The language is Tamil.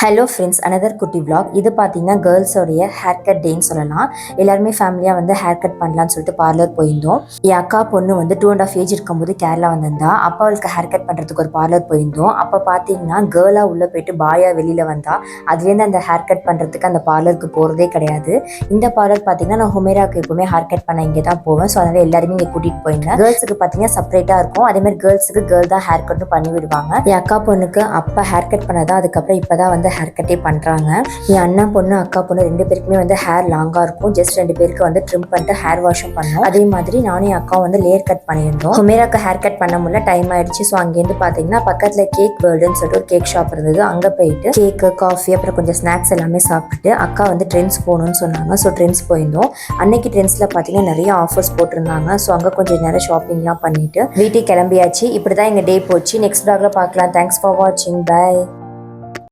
ஹலோ ஃப்ரெண்ட்ஸ், அனதர் குட்டி vlog. இது பார்த்தீங்கன்னா கேர்ள்ஸோடைய ஹேர் கட் டேன்னு சொல்லலாம். எல்லாருமே ஃபேமிலியாக வந்து ஹேர் கட் பண்ணலான்னு சொல்லிட்டு பார்லர் போயிருந்தோம். என் அக்கா பொண்ணு வந்து 2.5 ஏஜ் இருக்கும்போது கேரளா வந்திருந்தா. அப்போ அவளுக்கு ஹேர் கட் பண்ணுறதுக்கு ஒரு பார்லர் போயிருந்தோம். அப்போ பார்த்தீங்கன்னா கேர்ளாக உள்ளே போயிட்டு பாயா வெளியில் வந்தா. அதுலேருந்து அந்த ஹேர் கட் பண்ணுறதுக்கு அந்த பார்லருக்கு போகிறதே கிடையாது. இந்த பார்லர் பார்த்தீங்கன்னா நான் ஹுமேராவுக்கு எப்பவுமே ஹேர் கட் பண்ண இங்கே தான் போவேன். ஸோ அதனால் எல்லாருமே இங்கே கூட்டிகிட்டு போயிருந்தேன். கேர்ள்ஸுக்கு பார்த்தீங்கன்னா செப்பரேட்டாக இருக்கும். அதேமாதிரி கேர்ள்ஸுக்கு கேர்ள் தான் ஹேர் கட்டும் பண்ணி விடுவாங்க. என் அக்கா பொண்ணுக்கு அப்போ ஹேர் கட் பண்ணதான், அதுக்கப்புறம் இப்போ தான் வந்து ஹேர் கட்டே பண்ணுறாங்க. என் அண்ணா பொண்ணு அக்கா பொண்ணு 2 பேருக்குமே வந்து ஹேர் லாங்காக இருக்கும். ஜஸ்ட் 2 பேருக்கு வந்து ட்ரிம் பண்ணிட்டு ஹேர் வாஷும் பண்ணோம். அதே மாதிரி நானும் என் அக்கா வந்து லேயர் கட் பண்ணியிருந்தோம். ஹுமேராக்கு ஹேர் கட் பண்ண முடியல, டைம் ஆயிடுச்சு. ஸோ அங்கேருந்து பார்த்தீங்கன்னா பக்கத்தில் கேக் வேர்ல்டுன்னு சொல்லிட்டு ஒரு கேக் ஷாப் இருந்தது. அங்கே போயிட்டு கேக்கு, காஃபி, அப்புறம் கொஞ்சம் ஸ்நாக்ஸ் எல்லாமே சாப்பிட்டுட்டு அக்கா வந்து ட்ரெண்ட்ஸ் போகணும்னு சொன்னாங்க. ஸோ ட்ரெண்ட்ஸ் போயிருந்தோம். அன்னைக்கு ட்ரெண்ட்ஸில் பார்த்தீங்கன்னா நிறைய ஆஃபர்ஸ் போட்டிருந்தாங்க. ஸோ அங்கே கொஞ்சம் நேரம் ஷாப்பிங்லாம் பண்ணிட்டு வீட்டுக்கு கிளம்பியாச்சு. இப்படி தான் எங்கள் டே போச்சு. நெக்ஸ்ட் vlogல பார்க்கலாம். தேங்க்ஸ் ஃபார் வாட்சிங். பை.